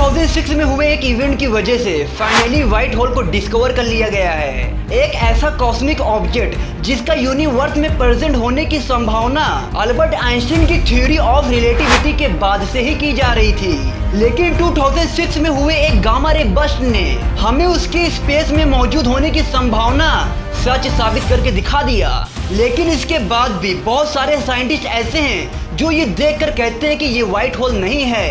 2006 में हुए एक इवेंट की वजह से फाइनली व्हाइट होल को डिस्कवर कर लिया गया है। एक ऐसा कॉस्मिक ऑब्जेक्ट जिसका यूनिवर्स में प्रेजेंट होने की संभावना अल्बर्ट आइंस्टीन की थ्योरी ऑफ रिलेटिविटी के बाद से ही की जा रही थी, लेकिन 2006 में हुए एक गामा रे बर्स्ट ने हमें उसके स्पेस में मौजूद होने की संभावना सच साबित करके दिखा दिया। लेकिन इसके बाद भी बहुत सारे साइंटिस्ट ऐसे हैं जो ये देखकर कहते हैं कि ये व्हाइट होल नहीं है,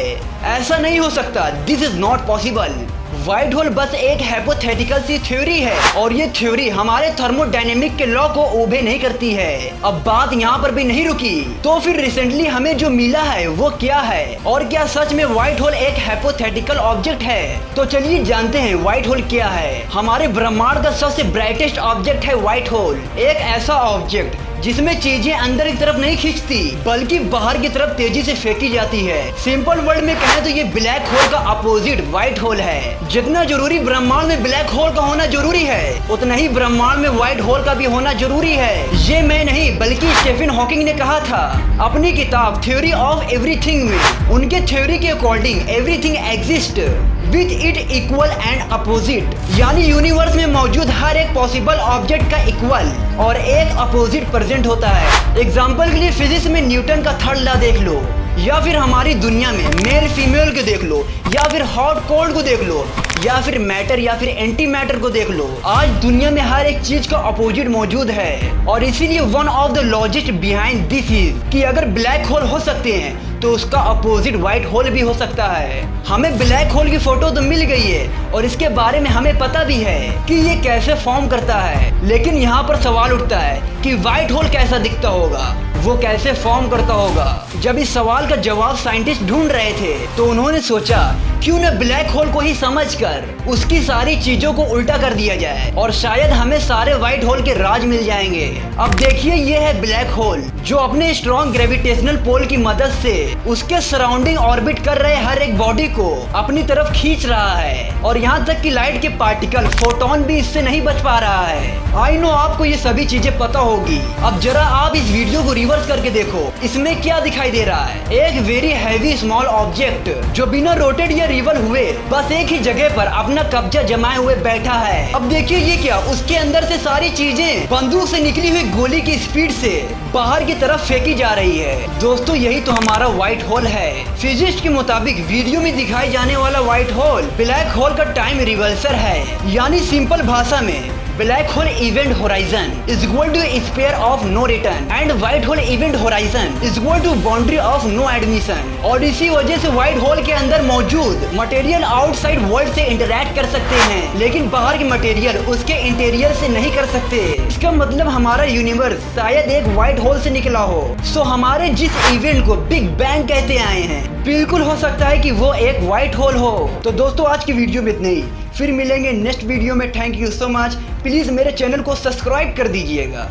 ऐसा नहीं हो सकता, this is not possible. White hole बस एक हाइपोथेटिकल सी थ्योरी है और ये थ्योरी हमारे थर्मोडायनेमिक के लॉ को ओबे नहीं करती है। अब बात यहाँ पर भी नहीं रुकी, तो फिर रिसेंटली हमें जो मिला है वो क्या है और क्या सच में व्हाइट होल एक हाइपोथेटिकल ऑब्जेक्ट है? तो चलिए जानते हैं व्हाइट होल क्या है। हमारे ब्रह्मांड का सबसे ब्राइटेस्ट ऑब्जेक्ट है व्हाइट होल, एक ऐसा ऑब्जेक्ट जिसमें चीजें अंदर की तरफ नहीं खींचती बल्कि बाहर की तरफ तेजी से फेंकी जाती है। सिंपल वर्ड में कहें तो ये ब्लैक होल का अपोजिट व्हाइट होल है। जितना जरूरी ब्रह्मांड में ब्लैक होल का होना जरूरी है, उतना ही ब्रह्मांड में व्हाइट होल का भी होना जरूरी है। ये मैं नहीं बल्कि स्टीफन हॉकिंग ने कहा था अपनी किताब थ्योरी ऑफ एवरीथिंग में। उनके थ्योरी के according everything exist with it equal and opposite, यानी यूनिवर्स में मौजूद हर एक पॉसिबल ऑब्जेक्ट का इक्वल और एक अपोजिट प्रेजेंट होता है। एग्जाम्पल के लिए फिजिक्स में न्यूटन का थर्ड लॉ देख लो, या फिर हमारी दुनिया में मेल फीमेल को देख लो, या फिर हॉट कोल्ड को देख लो, या फिर मैटर या फिर एंटी मैटर को देख लो। आज दुनिया में हर एक चीज का अपोजिट मौजूद है और इसीलिए one of the logic behind this is कि अगर ब्लैक होल हो सकते हैं तो उसका अपोजिट व्हाइट होल भी हो सकता है। हमें ब्लैक होल की फोटो तो मिल गई है और इसके बारे में हमें पता भी है कि ये कैसे फॉर्म करता है, लेकिन यहाँ पर सवाल उठता है कि व्हाइट होल कैसा दिखता होगा, वो कैसे फॉर्म करता होगा। जब इस सवाल का जवाब साइंटिस्ट ढूंढ रहे थे तो उन्होंने सोचा क्यों न ब्लैक होल को ही समझकर उसकी सारी चीजों को उल्टा कर दिया जाए और शायद हमें सारे व्हाइट होल के राज मिल जाएंगे। अब देखिए ये है ब्लैक होल जो अपने स्ट्रॉन्ग ग्रेविटेशनल पोल की मदद से उसके सराउंडिंग ऑर्बिट कर रहे हर एक बॉडी को अपनी तरफ खींच रहा है और यहाँ तक कि लाइट के पार्टिकल फोटोन भी इससे नहीं बच पा रहा है। आई नो आपको ये सभी चीजें पता होगी। अब जरा आप इस वीडियो को रिवर्स करके देखो, इसमें क्या दिखाई दे रहा है? एक वेरी हैवी स्मॉल ऑब्जेक्ट जो बिना रोटेट या रिवल हुए बस एक ही जगह पर अपना कब्जा जमाए हुए बैठा है। अब देखिए ये क्या, उसके अंदर से सारी चीजें बंदूक से निकली हुई गोली की स्पीड से बाहर की तरफ फेंकी जा रही है। दोस्तों यही तो हमारा व्हाइट होल है। फिजिक्स के मुताबिक वीडियो में दिखाई जाने वाला व्हाइट होल ब्लैक होल का टाइम रिवर्सर है, यानी सिंपल भाषा में black hole event horizon is equal to sphere of no return and white hole event horizon is equal to boundary of no admission. और इसी वजह से व्हाइट होल के अंदर मौजूद मटेरियल आउटसाइड वर्ल्ड से इंटरैक्ट कर सकते हैं, लेकिन बाहर के मटेरियल उसके इंटीरियर से नहीं कर सकते। इसका मतलब हमारा यूनिवर्स शायद एक व्हाइट होल से निकला हो। सो हमारे जिस इवेंट को बिग बैंग कहते आए हैं, बिल्कुल हो सकता है कि वो एक व्हाइट होल हो। तो दोस्तों आज की वीडियो में इतना ही, फिर मिलेंगे नेक्स्ट वीडियो में। Thank you so much. Please मेरे चैनल को सब्सक्राइब कर दीजिएगा।